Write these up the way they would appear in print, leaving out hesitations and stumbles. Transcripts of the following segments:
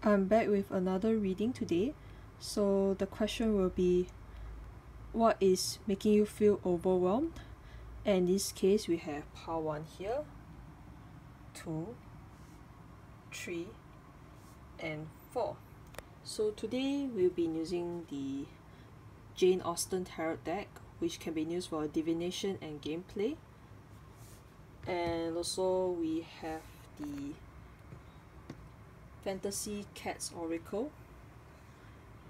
I'm back with another reading today. So the question will be, what is making you feel overwhelmed? And in this case, we have pile 1 here, 2, 3, and 4. So today we'll be using the Jane Austen tarot deck, which can be used for divination and gameplay. And also we have the Fantasy Cats Oracle.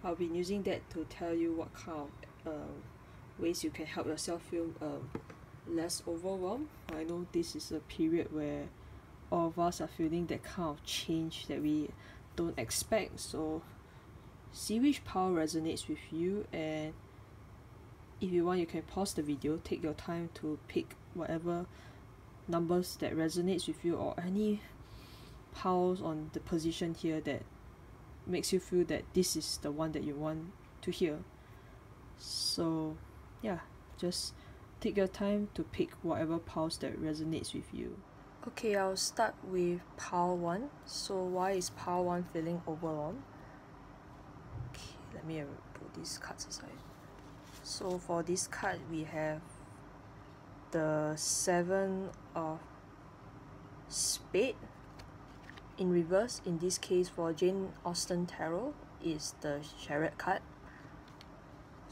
I'll be using that to tell you what kind of ways you can help yourself feel less overwhelmed. I know this is a period where all of us are feeling that kind of change that we don't expect, so see which pile resonates with you, and if you want you can pause the video, take your time to pick whatever numbers that resonates with you, or any piles on the position here that makes you feel that this is the one that you want to hear. So yeah, just take your time to pick whatever piles that resonates with you. Okay, I'll start with pile 1. So why is pile 1 feeling overwhelmed? Okay, let me put these cards aside. So for this card we have the 7 of Spades in reverse. In this case for Jane Austen Tarot is the Chariot card.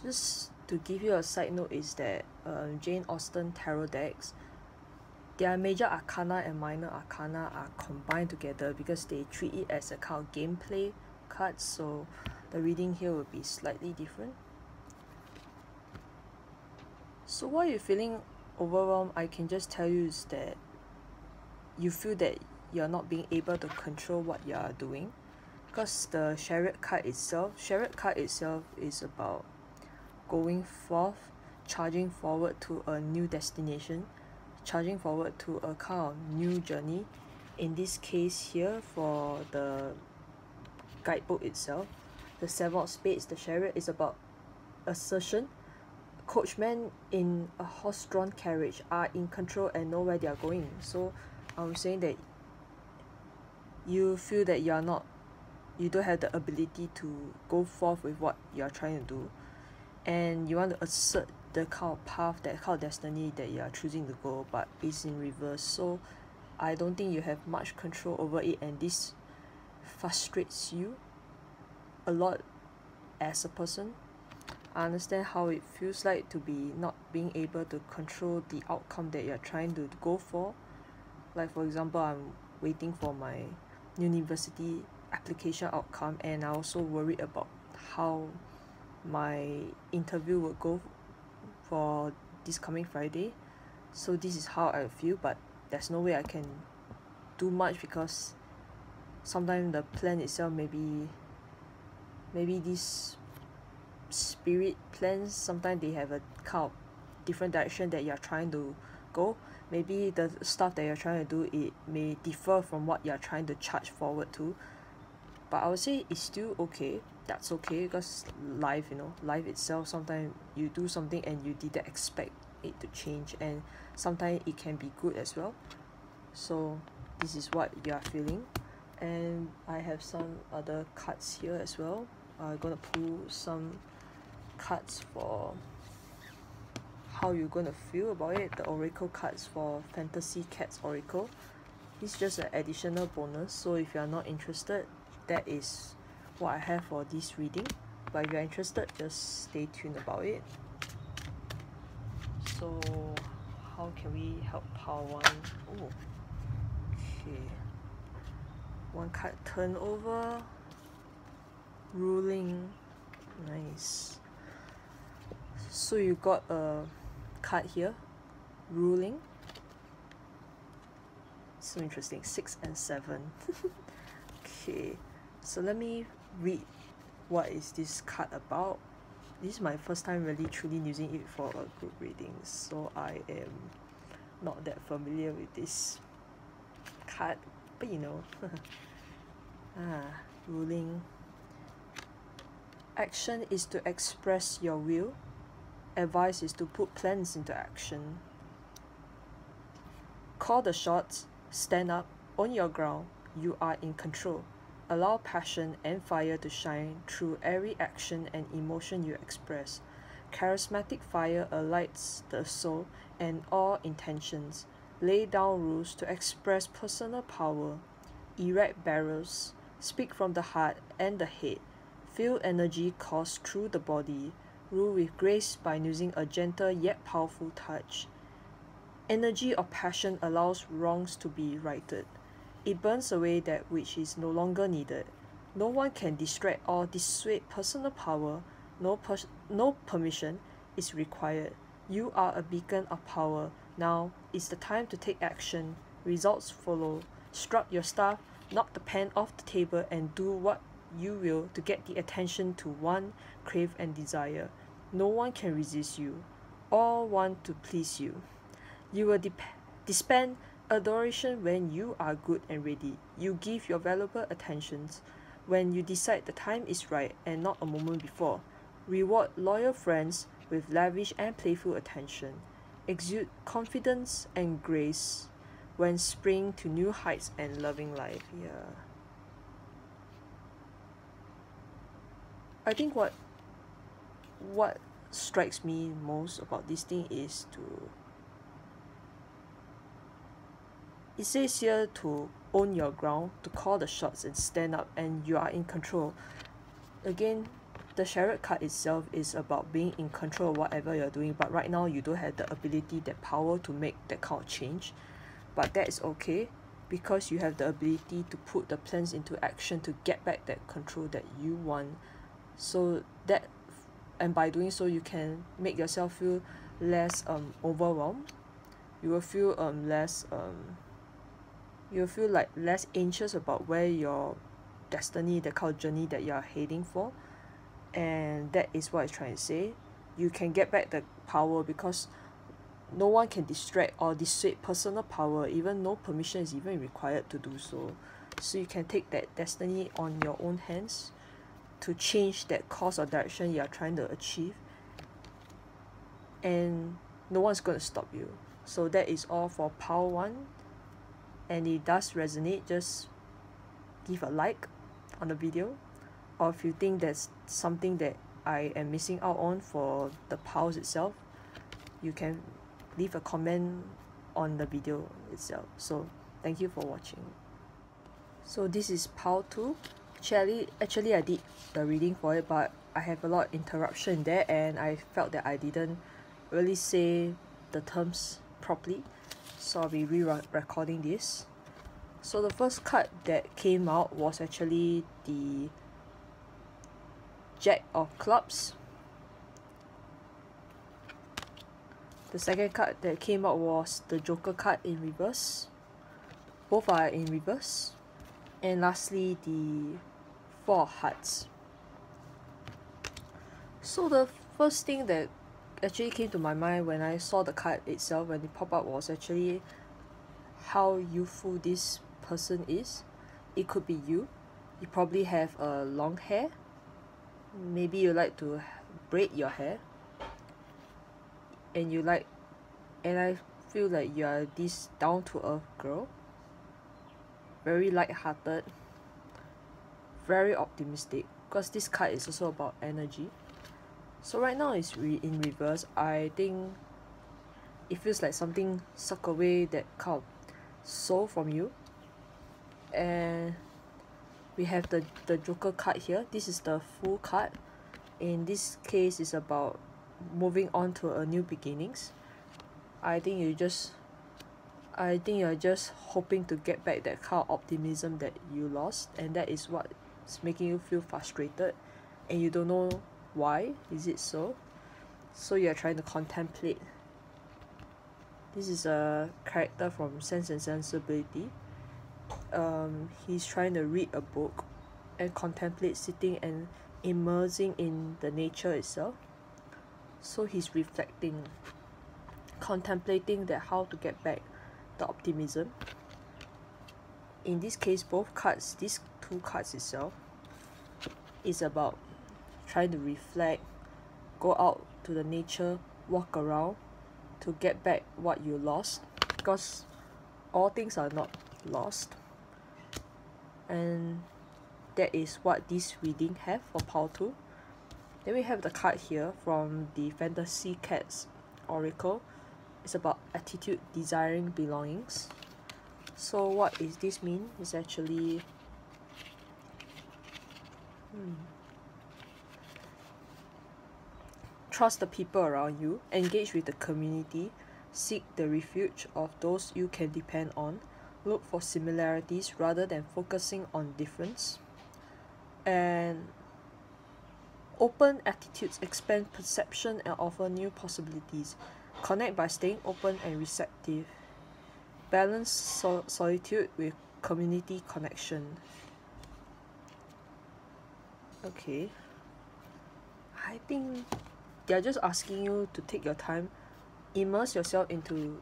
Just to give you a side note is that Jane Austen Tarot decks, their major arcana and minor arcana are combined together because they treat it as a kind of gameplay card, so the reading here will be slightly different. So why you're feeling overwhelmed, I can just tell you is that you feel that you're not being able to control what you are doing, because the Chariot card itself is about going forth, charging forward to a new destination, charging forward to a kind of new journey. In this case here for the guidebook itself, the 7 of Spades, the Chariot, is about assertion. Coachmen in a horse-drawn carriage are in control and know where they are going. So I'm saying that you feel that you don't have the ability to go forth with what you are trying to do, and you want to assert the kind of path, that kind of destiny that you are choosing to go, but it's in reverse. So I don't think you have much control over it, and this frustrates you a lot as a person. I understand how it feels like to be not being able to control the outcome that you're trying to go for. Like for example, I'm waiting for my university application outcome, and I also worried about how my interview will go for this coming Friday. So this is how I feel, but there's no way I can do much, because sometimes the plan itself, maybe this spirit plans, sometimes they have a kind of different direction that you're trying to go. Maybe the stuff that you're trying to do, it may differ from what you're trying to charge forward to, but I would say it's still okay. That's okay, because life itself, sometimes you do something and you didn't expect it to change, and sometimes it can be good as well. So this is what you are feeling, and I have some other cards here as well. I'm gonna pull some cards for how you're gonna feel about it. The oracle cards for Fantasy Cats Oracle, it's just an additional bonus, so if you are not interested, that is what I have for this reading. But if you're interested, just stay tuned about it. So how can we help pile 1? Oh, okay, 1 card turn over, ruling. Nice. So you got a card here, ruling. So interesting, 6 and 7. Okay, so let me read what is this card about. This is my first time really truly using it for a group reading, so I am not that familiar with this card, but you know. Ruling. Action is to express your will. Advice is to put plans into action. Call the shots, stand up, own your ground, you are in control. allow passion and fire to shine through every action and emotion you express. Charismatic fire alights the soul and all intentions. Lay down rules to express personal power. Erect barrels, speak from the heart and the head. Feel energy course through the body. Rule with grace by using a gentle yet powerful touch. Energy or passion allows wrongs to be righted. It burns away that which is no longer needed. No one can distract or dissuade personal power. No permission is required. You are a beacon of power. Now is the time to take action. Results follow. Strut your staff, knock the pen off the table, and do what you will to get the attention to one crave and desire. No one can resist you. All want to please you. You will dispense adoration when you are good and ready. You give your valuable attentions when you decide the time is right and not a moment before. Reward loyal friends with lavish and playful attention. Exude confidence and grace when spring to new heights and loving life. Yeah. I think what strikes me most about this thing is it says here to own your ground, to call the shots and stand up, and you are in control. Again, the Chariot card itself is about being in control of whatever you're doing, but right now you don't have the ability, that power to make that kind of change. But that is okay, because you have the ability to put the plans into action to get back that control that you want. So that, and by doing so, you can make yourself feel less overwhelmed. You will feel you'll feel like less anxious about where your destiny, the kind of journey that you're heading for. And that is what it's trying to say. You can get back the power because no one can distract or dissuade personal power, even no permission is even required to do so. So you can take that destiny on your own hands to change that course or direction you are trying to achieve, and no one's going to stop you. So that is all for Power 1, and it does resonate, just give a like on the video, or if you think there's something that I am missing out on for the powers itself, you can leave a comment on the video itself. So thank you for watching. So this is Power 2. Actually I did the reading for it, but I have a lot of interruption there, and I felt that I didn't really say the terms properly, so I'll be re-recording this. So the first card that came out was actually the Jack of Clubs. The second card that came out was the Joker card in reverse. Both are in reverse. And lastly, the Four of Hearts. So the first thing that actually came to my mind when I saw the card itself, when it popped up, was actually how youthful this person is. It could be you. You probably have long hair. Maybe you like to braid your hair. And I feel like you are this down-to-earth girl. Very light-hearted. Very optimistic. Because this card is also about energy. So right now it's in reverse. I think it feels like something suck away that kind of soul from you. And we have the Joker card here. This is the Fool card. In this case, it's about moving on to a new beginnings. I think you're just hoping to get back that kind of optimism that you lost, and that is what's making you feel frustrated, and you don't know why is it so. So you're trying to contemplate. This is a character from Sense and Sensibility. He's trying to read a book and contemplate, sitting and immersing in the nature itself. So he's reflecting, contemplating that how to get back the optimism. In this case, both cards, these two cards itself, is about trying to reflect, go out to the nature, walk around to get back what you lost, because all things are not lost. And that is what this reading have for pile 2. Then we have the card here from the Fantasy Cats Oracle. It's about attitude, desiring belongings. So what is this mean? It's actually trust the people around you, engage with the community, seek the refuge of those you can depend on, look for similarities rather than focusing on difference, and open attitudes expand perception and offer new possibilities. Connect by staying open and receptive. Balance solitude with community connection. Okay. I think they're just asking you to take your time, immerse yourself into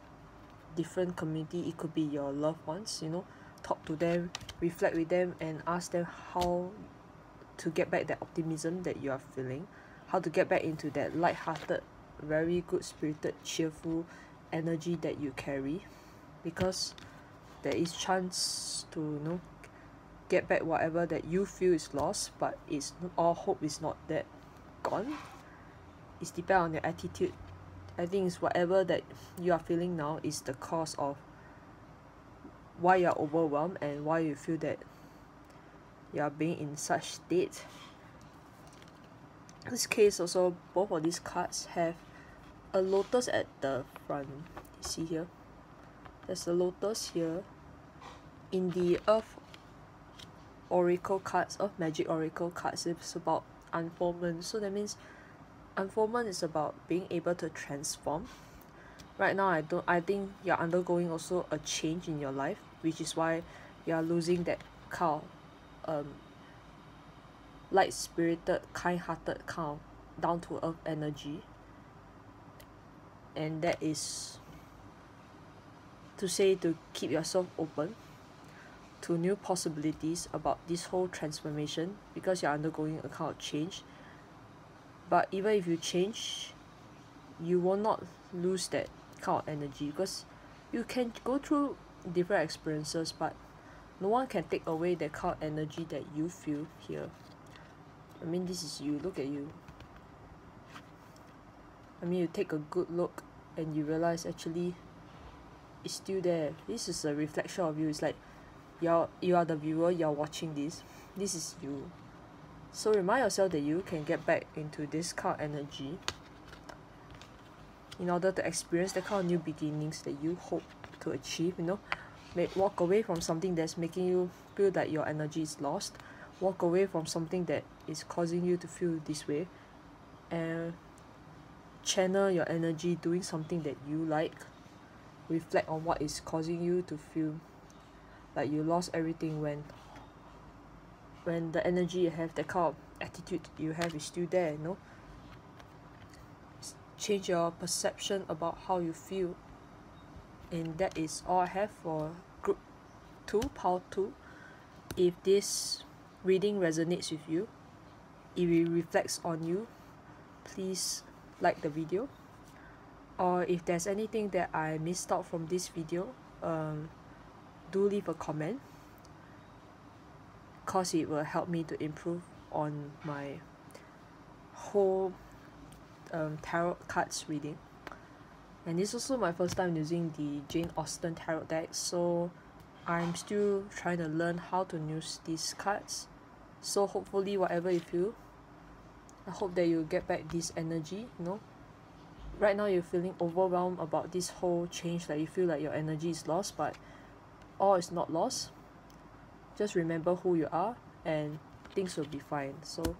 different community. It could be your loved ones, talk to them, reflect with them, and ask them how to get back that optimism that you are feeling, how to get back into that light-hearted, very good spirited, cheerful energy that you carry, because there is chance to get back whatever that you feel is lost, but it's all hope is not that gone. It's depend on your attitude. I think it's whatever that you are feeling now is the cause of why you are overwhelmed and why you feel that you are being in such state. In this case also, both of these cards have a lotus at the front. You see here? There's a lotus here. In the Earth Oracle cards, Earth Magic Oracle cards, it's about unfoldment. So that means unfoldment is about being able to transform. Right now, I think you're undergoing also a change in your life, which is why you are losing that kind of light-spirited, kind-hearted kind of down-to-earth energy. And that is to say to keep yourself open to new possibilities about this whole transformation, because you're undergoing a kind of change. But even if you change, you will not lose that kind of energy, because you can go through different experiences, but no one can take away that kind of energy that you feel here. I mean, this is you. Look at you. I mean, you take a good look and you realize actually it's still there. This is a reflection of you. It's like you are the viewer, you're watching this. This is you. So remind yourself that you can get back into this kind of energy in order to experience the kind of new beginnings that you hope to achieve. Walk away from something that's making you feel that your energy is lost. Walk away from something that is causing you to feel this way, and channel your energy doing something that you like. Reflect on what is causing you to feel like you lost everything, when the energy you have, the kind of attitude you have is still there. Change your perception about how you feel. And that is all I have for group 2, pile 2. If this reading resonates with you, if it reflects on you, please like the video. Or if there's anything that I missed out from this video, do leave a comment, because it will help me to improve on my whole tarot cards reading. And this is also my first time using the Jane Austen tarot deck, so I'm still trying to learn how to use these cards. So hopefully whatever you feel, I hope that you get back this energy. Right now you're feeling overwhelmed about this whole change, like you feel like your energy is lost, but all is not lost. Just remember who you are and things will be fine. So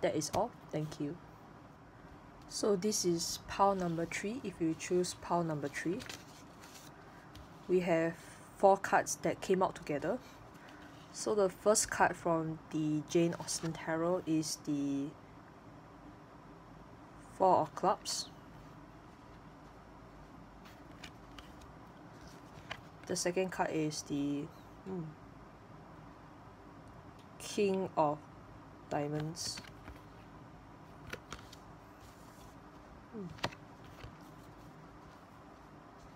that is all. Thank you. So this is pile number 3. If you choose pile number 3, we have 4 cards that came out together. So the first card from the Jane Austen tarot is the 4 of Clubs. The second card is the King of Diamonds.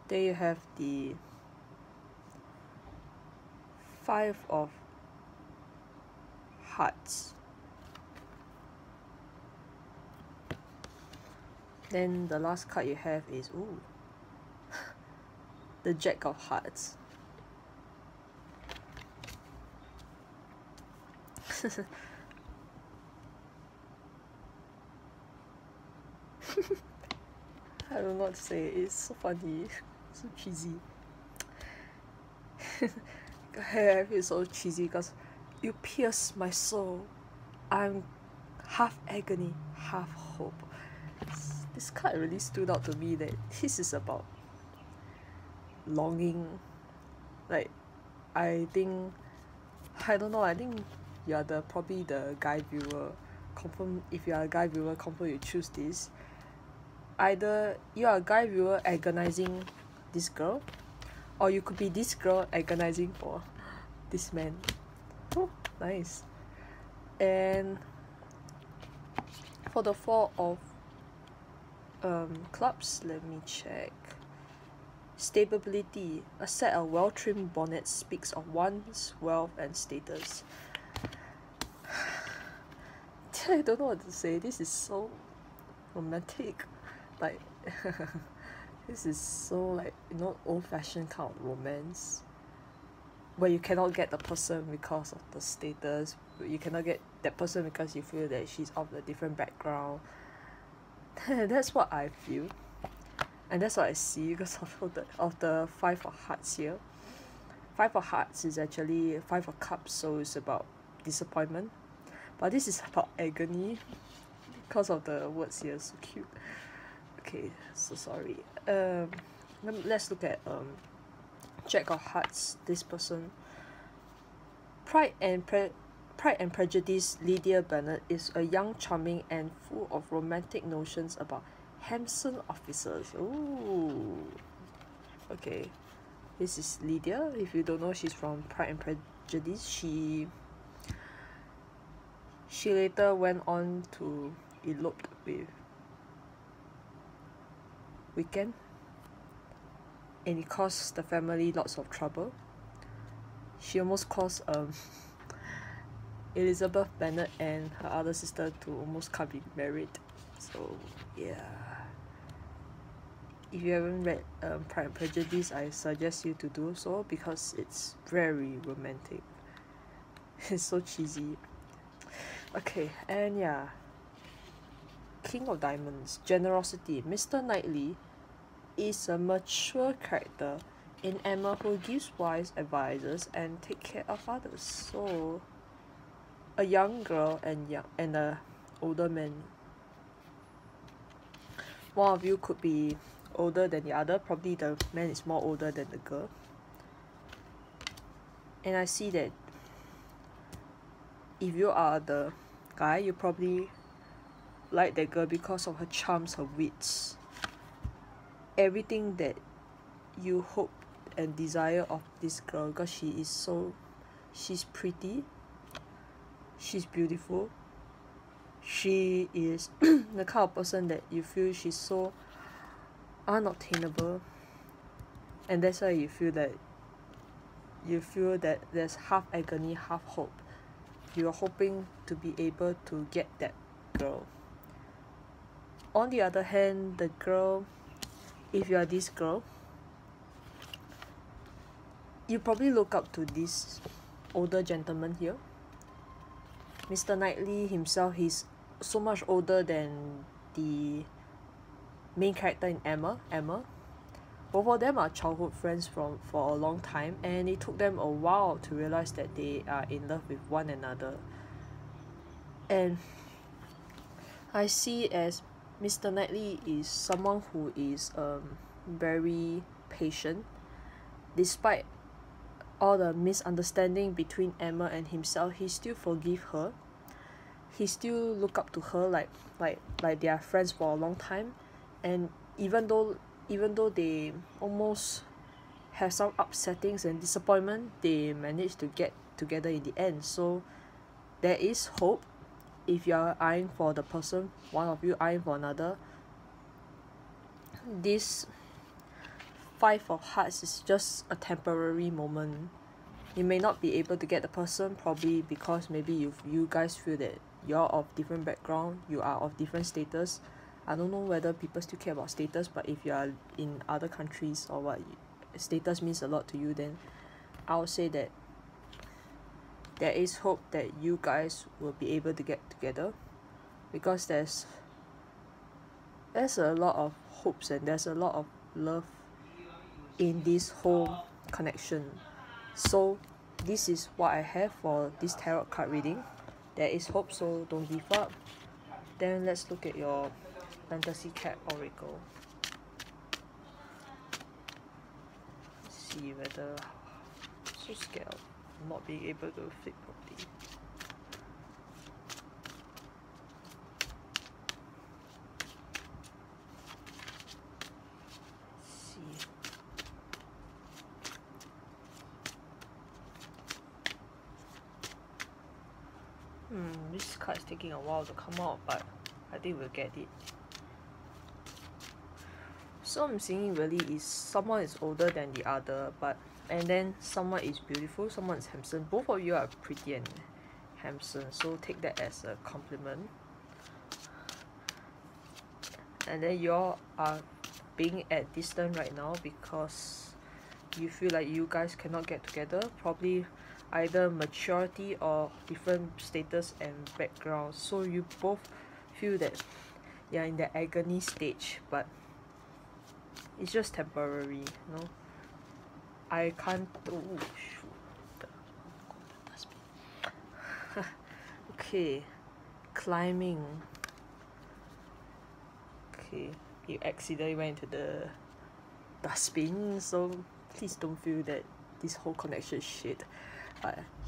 There you have the 5 of Hearts. Then the last card you have is, ooh, the Jack of Hearts. I don't know what to say, it's so funny, so cheesy. I feel so cheesy because you pierce my soul. I'm half agony, half hope. This card really stood out to me that this is about longing. Like, I don't know, I think you're probably the guy viewer. Confirm, if you are a guy viewer, confirm you choose this. Either you are a guy viewer agonizing this girl, or you could be this girl agonizing for this man. Oh, nice. And for the Four of Clubs, let me check. Stability. A set of well-trimmed bonnets speaks of one's wealth and status. I don't know what to say. This is so romantic. Like, this is so, like, you know, old-fashioned kind of romance, where you cannot get the person because of the status. You cannot get that person because you feel that she's of a different background. That's what I feel, and that's what I see because of the Five of Hearts here. Five of Hearts is actually Five of Cups, so it's about disappointment, but this is about agony because of the words here. So cute. Okay, so sorry. Let's look at Jack of Hearts. This person. Pride and Prejudice. Lydia Bennet is a young, charming, and full of romantic notions about handsome officers. Ooh. Okay, this is Lydia. If you don't know, she's from Pride and Prejudice. She later went on to elope with Weekend, and it caused the family lots of trouble. She almost caused Elizabeth Bennet and her other sister to almost can't be married. So yeah, if you haven't read Pride and Prejudice, I suggest you to do so because it's very romantic. It's so cheesy. Okay, and yeah, King of Diamonds. Generosity. Mr. Knightley is a mature character in Emma who gives wise advices and take care of others. So a young girl and a older man. One of you could be older than the other. Probably the man is more older than the girl. And I see that if you are the guy, you probably like that girl because of her charms, her wits, everything that you hope and desire of this girl, because she's pretty, she's beautiful, she is the kind of person that you feel she's so unobtainable, and that's why you feel that there's half agony, half hope. You're hoping to be able to get that girl. On the other hand, the girl, if you are this girl, you probably look up to this older gentleman here. Mr. Knightley himself, he's so much older than the main character in Emma. Both of them are childhood friends for a long time, and it took them a while to realize that they are in love with one another. And I see it as Mr. Knightley is someone who is very patient. Despite all the misunderstanding between Emma and himself, he still forgive her. He still look up to her like they are friends for a long time. And even though they almost have some upsettings and disappointment, they managed to get together in the end. So there is hope. If you are eyeing for the person, one of you eyeing for another, this Five of Hearts is just a temporary moment You may not be able to get the person, probably because maybe you guys feel that you're of different background, you are of different status. I don't know whether people still care about status, but if you are in other countries or what, status means a lot to you, then I would say that there is hope that you guys will be able to get together, because there's a lot of hopes and there's a lot of love in this whole connection. So this is what I have for this tarot card reading. There is hope, so don't give up. Then let's look at your fantasy cat oracle. See whether so scared of not being able to flip properly. This card is taking a while to come out, but I think we'll get it. So I'm seeing really is someone is older than the other, and then someone is beautiful, someone is handsome. Both of you are pretty and handsome, so take that as a compliment. And then you all are being at distance right now because you feel like you guys cannot get together, probably either maturity or different status and background. So you both feel that you're in the agony stage, but it's just temporary, you know. I can't. Oh, shoot. Okay, climbing. Okay, you accidentally went into the dustbin, so please don't feel that this whole connection is shit.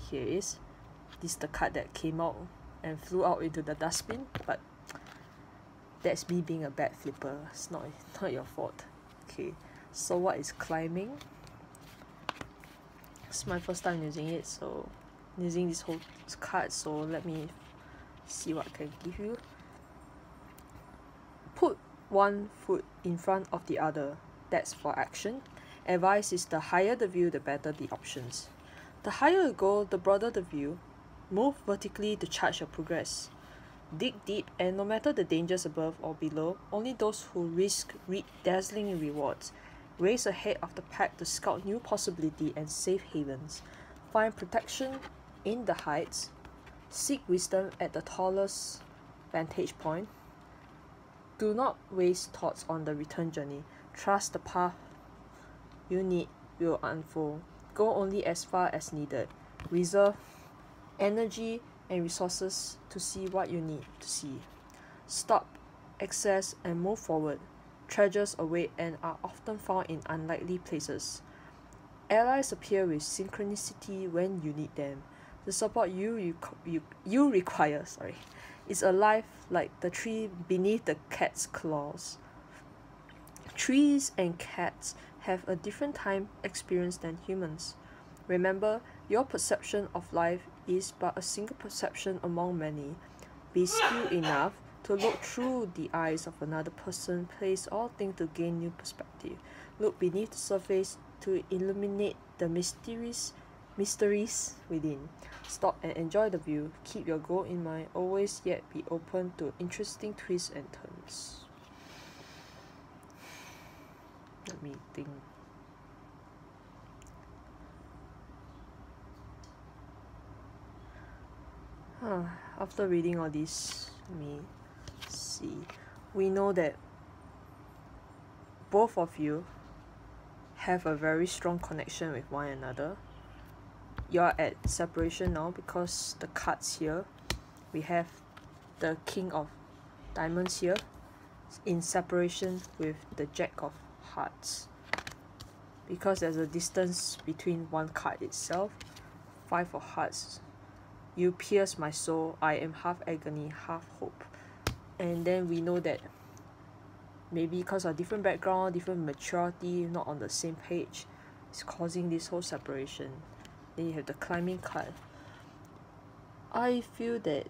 Here is this is the card that came out and flew out into the dustbin, but that's me being a bad flipper. It's not your fault. Okay, so what is climbing? It's my first time using it, so using this whole card, so let me see what I can give you. Put one foot in front of the other. That's for action. Advice is the higher the view, the better the options. The higher you go, the broader the view. Move vertically to charge your progress. Dig deep, and no matter the dangers above or below, only those who risk reap dazzling rewards. Race ahead of the pack to scout new possibility and safe havens. Find protection in the heights. Seek wisdom at the tallest vantage point. Do not waste thoughts on the return journey. Trust the path you need will unfold. Go only as far as needed. Reserve energy and resources to see what you need to see. Stop, access, and move forward. Treasures await and are often found in unlikely places. Allies appear with synchronicity when you need them. The support you require is alive like the tree beneath the cat's claws. Trees and cats have a different time experience than humans. Remember, your perception of life is but a single perception among many. Be skilled enough to look through the eyes of another person. Place all things to gain new perspective. Look beneath the surface to illuminate the mysteries within. Stop and enjoy the view. Keep your goal in mind. Always yet be open to interesting twists and turns. Let me think. After reading all this, let me see. We know that both of you have a very strong connection with one another. You're at separation now because the cards here, we have the King of Diamonds here in separation with the Jack of Hearts, because there's a distance between one card itself. Five of Hearts. You pierce my soul. I am half agony, half hope. And then we know that maybe because of different background, different maturity, not on the same page, it's causing this whole separation. Then you have the climbing card. I feel that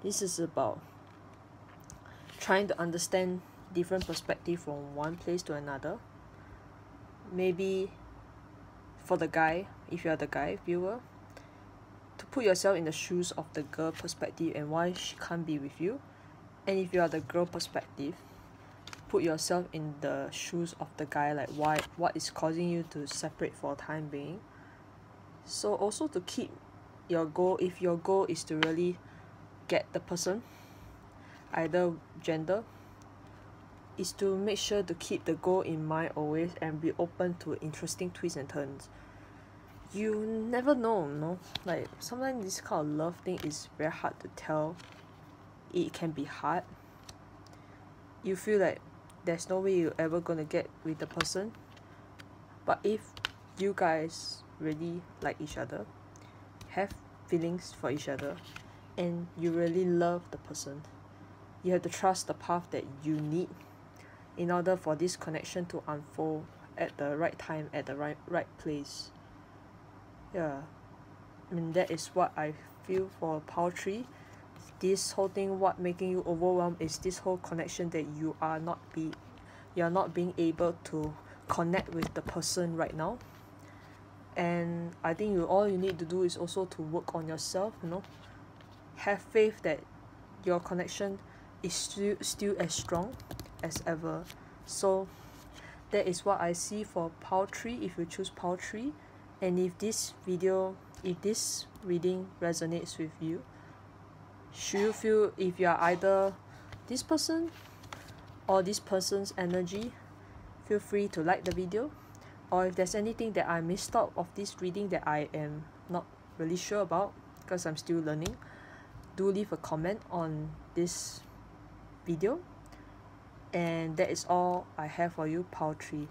this is about trying to understand different perspective from one place to another. Maybe for the guy, if you are the guy viewer, to put yourself in the shoes of the girl perspective and why she can't be with you. And if you are the girl perspective, put yourself in the shoes of the guy, like what is causing you to separate for a time being. So also to keep your goal, if your goal is to really get the person, either gender, is to make sure to keep the goal in mind always and be open to interesting twists and turns. You never know, no? Like sometimes this kind of love thing is very hard to tell. It can be hard. You feel like there's no way you're ever gonna get with the person. But if you guys really like each other, have feelings for each other, and you really love the person, you have to trust the path that you need in order for this connection to unfold at the right time, at the right place. Yeah, I mean that is what I feel for pile 3. This whole thing, what making you overwhelmed is this whole connection that you are not being able to connect with the person right now. And I think all you need to do is also to work on yourself, have faith that your connection is still as strong as ever. So that is what I see for pile 3 if you choose pile 3. And if this reading resonates with you, should you feel if you are either this person or this person's energy, feel free to like the video. Or if there's anything that I missed out of this reading that I am not really sure about because I'm still learning, do leave a comment on this video. And that is all I have for you, pile 3.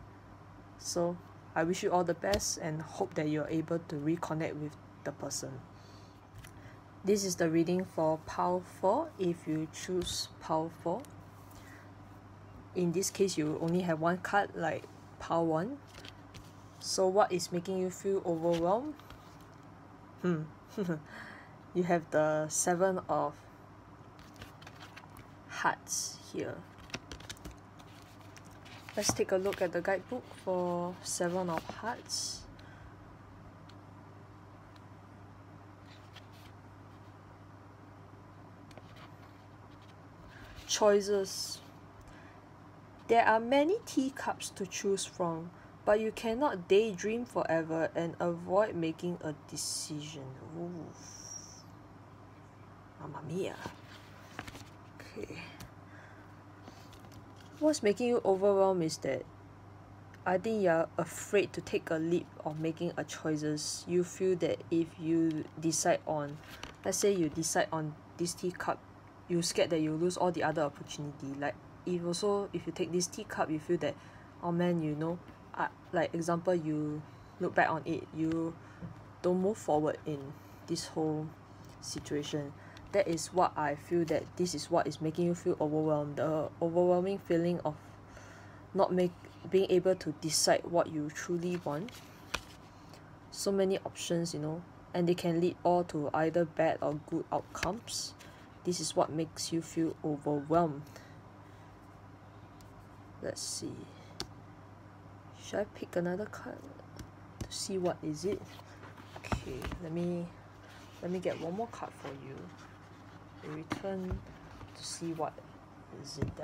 So I wish you all the best and hope that you're able to reconnect with the person. This is the reading for pile 4 if you choose pile 4. In this case, you only have one card like pile 1. So what is making you feel overwhelmed? You have the 7 of Hearts here. Let's take a look at the guidebook for 7 of Hearts. Choices. There are many teacups to choose from, but you cannot daydream forever and avoid making a decision. Oof. Mamma mia. Okay. What's making you overwhelmed is that I think you're afraid to take a leap of making a choices. You feel that if you decide on, let's say you decide on this teacup, you're scared that you lose all the other opportunity. Like if you take this teacup, you feel that, oh man, like example, you look back on it, you don't move forward in this whole situation. That is what I feel, that this is what is making you feel overwhelmed. The overwhelming feeling of not being able to decide what you truly want. So many options, and they can lead all to either bad or good outcomes. This is what makes you feel overwhelmed. Let's see. Should I pick another card to see what is it? Okay, let me get one more card for you. Return to see what is it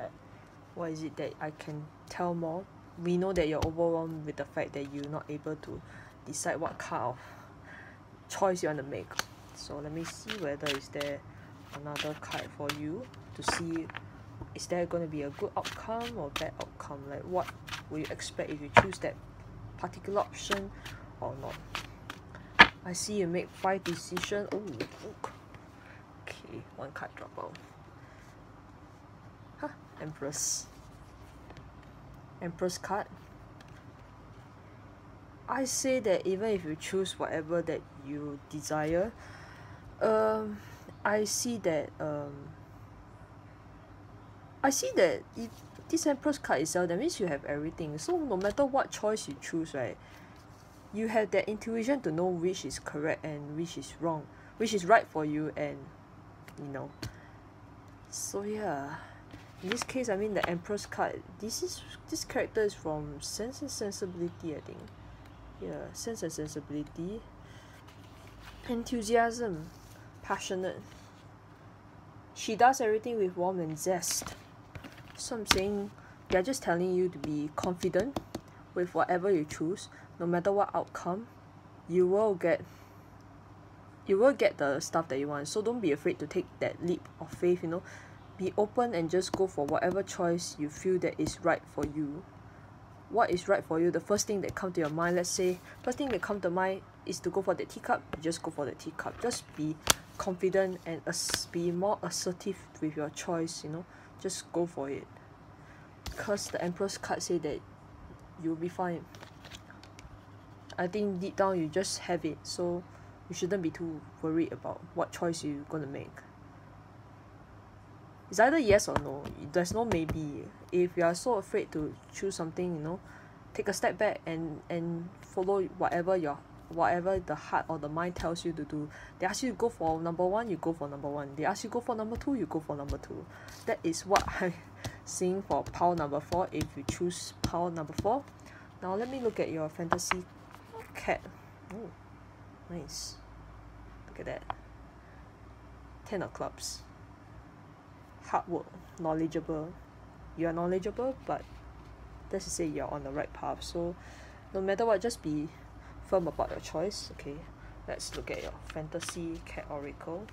that I can tell more. We know that you're overwhelmed with the fact that you're not able to decide what kind of choice you want to make. So let me see whether is there another card for you to see, is there going to be a good outcome or bad outcome? Like what will you expect if you choose that particular option or not? I see you make 5 decisions. Oh, okay, 1 card drop out. Empress card. I say that even if you choose whatever that you desire, I see that if this Empress card itself, that means you have everything. So no matter what choice you choose, right, you have that intuition to know which is correct and which is wrong, which is right for you, and so yeah. In this case, I mean the Empress card, this character is from Sense and Sensibility, I think. here. Sense and sensibility. Enthusiasm. Passionate. She does everything with warmth and zest. So I'm saying they're just telling you to be confident with whatever you choose. No matter what outcome, you will get the stuff that you want. So don't be afraid to take that leap of faith, you know. Be open and just go for whatever choice you feel that is right for you. What is right for you? The first thing that comes to your mind, let's say, first thing that comes to mind is to go for the teacup, you just go for the teacup. Just be confident and be more assertive with your choice, you know. Just go for it. Because the Emperor's card say that you'll be fine. I think deep down you just have it, so you shouldn't be too worried about what choice you're gonna make. It's either yes or no. There's no maybe. If you are so afraid to choose something, you know, take a step back and follow whatever the heart or the mind tells you to do. They ask you to go for number 1, you go for number 1. They ask you to go for number 2, you go for number 2. That is what I'm seeing for pile number 4 if you choose pile number 4. Now let me look at your fantasy cat. Oh, nice. Look at that. 10 of clubs. Hard work, knowledgeable. You are knowledgeable, but that's to say you're on the right path. So no matter what, just be firm about your choice. Okay, let's look at your fantasy cat oracle.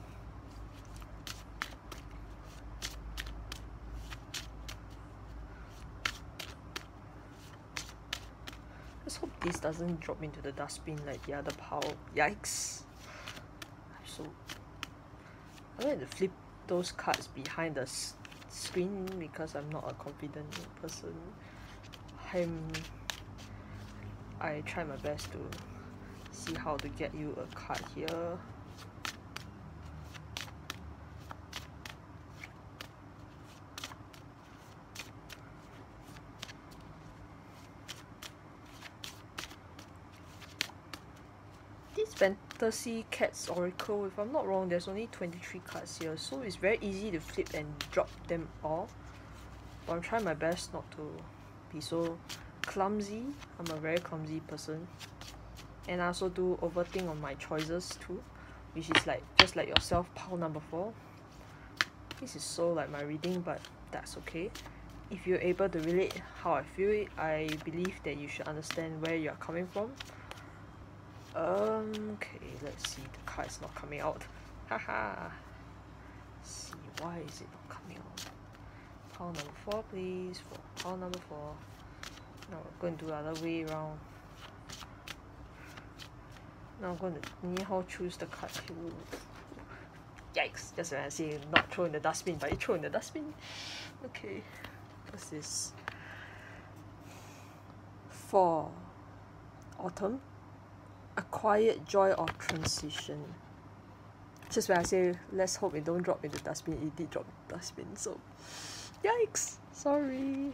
Let's hope this doesn't drop into the dustbin like the other pile. Yikes. So I like to flip those cards behind the screen because I'm not a confident person. I try my best to see how to get you a card here. This fantasy cats oracle, if I'm not wrong, there's only 23 cards here, so it's very easy to flip and drop them all. But I'm trying my best not to be so clumsy. I'm a very clumsy person, and I also do overthink on my choices too, which is like just like yourself, pile number 4. This is so like my reading, but that's okay. If you're able to relate how I feel, I believe that you should understand where you're coming from. Okay, let's see. The card is not coming out. Haha. Let's see, why is it not coming out? Pile number 4, please. For pile number 4. Now we're going to do the other way around. Now I'm going to anyhow choose the card. Ooh. Yikes! Just when I say not throw in the dustbin, but you throw in the dustbin. Okay. What's this? 4. Autumn. A quiet joy of transition. Just when I say let's hope it don't drop in the dustbin, it did drop in the dustbin. So, yikes! Sorry.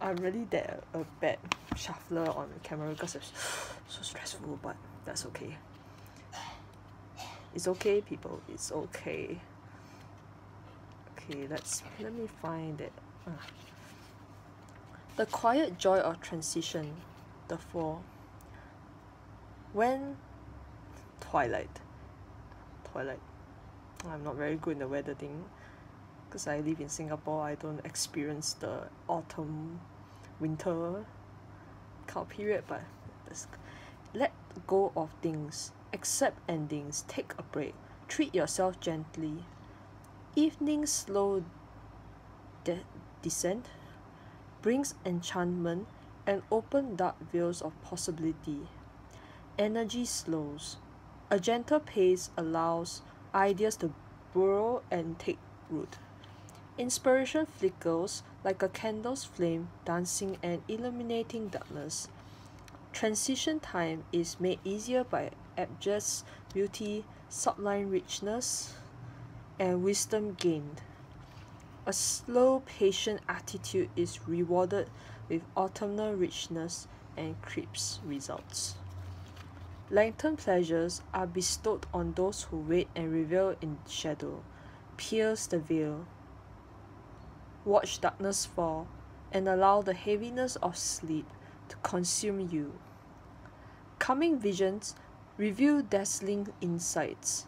I'm really a bad shuffler on camera because it's so stressful, but that's okay. It's okay, people. It's okay. Okay, let me find it. The quiet joy of transition. The 4. When Twilight. I'm not very good in the weather thing because I live in Singapore. I don't experience the autumn, winter kind of period, but let go of things, accept endings, take a break, treat yourself gently. Evening's slow descent brings enchantment and open dark veils of possibility. Energy slows. A gentle pace allows ideas to burrow and take root. Inspiration flickers like a candle's flame, dancing and illuminating darkness. Transition time is made easier by abject beauty, sublime richness, and wisdom gained. A slow, patient attitude is rewarded with autumnal richness and crisp results. Lengthened pleasures are bestowed on those who wait and revel in shadow, pierce the veil, watch darkness fall, and allow the heaviness of sleep to consume you. Coming visions reveal dazzling insights.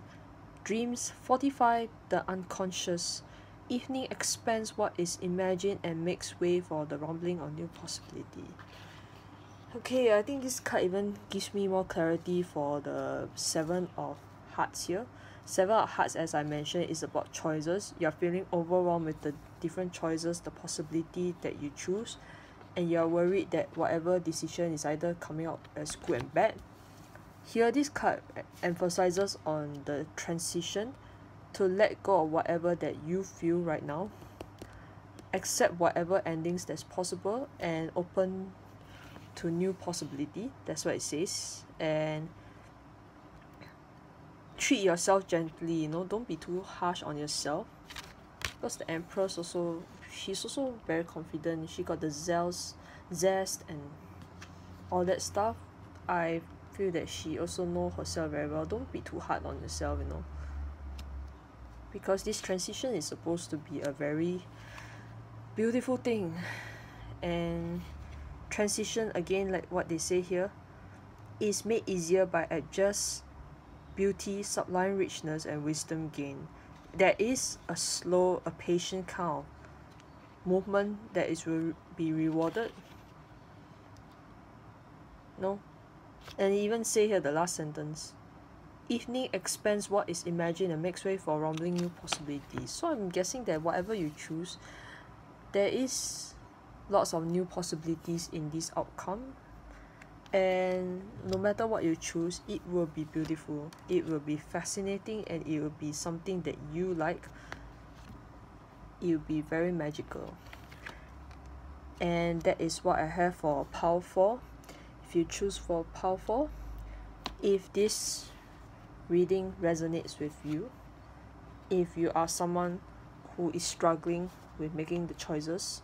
Dreams fortify the unconscious. Evening expands what is imagined and makes way for the rumbling of new possibility. Okay, I think this card even gives me more clarity for the Seven of Hearts here. Seven of Hearts, as I mentioned, is about choices. You're feeling overwhelmed with the different choices, the possibility that you choose, and you're worried that whatever decision is either coming out as good and bad. Here, this card emphasizes on the transition to let go of whatever that you feel right now, accept whatever endings that's possible, and open to new possibility. That's what it says. And treat yourself gently, you know, don't be too harsh on yourself, because the Empress also, she's also very confident. She got the zest and all that stuff. I feel that she also know herself very well. Don't be too hard on yourself, you know, because this transition is supposed to be a very beautiful thing. And transition, again, like what they say here, is made easier by adjust beauty, sublime richness, and wisdom gain. There is a slow, a patient kind of movement that is will be rewarded. No? And even say here the last sentence, evening expands what is imagined and makes way for rumbling new possibilities. So I'm guessing that whatever you choose, there is lots of new possibilities in this outcome. And no matter what you choose, it will be beautiful, it will be fascinating, and it will be something that you like. It will be very magical. And that is what I have for Pile 4. If you choose for Pile 4, if this reading resonates with you, if you are someone who is struggling with making the choices,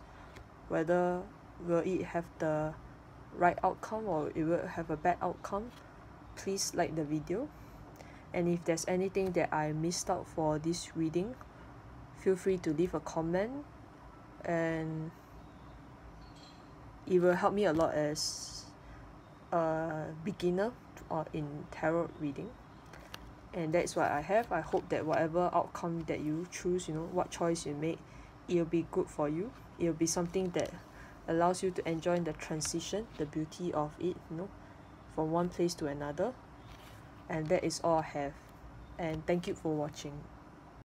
whether will it have the right outcome or it will have a bad outcome, please like the video. And if there's anything that I missed out for this reading, feel free to leave a comment, and it will help me a lot as a beginner or in tarot reading. And that's what I have. I hope that whatever outcome that you choose, you know, what choice you make, it'll be good for you. It'll be something that allows you to enjoy the transition, the beauty of it, you know, from one place to another. And that is all I have. And thank you for watching.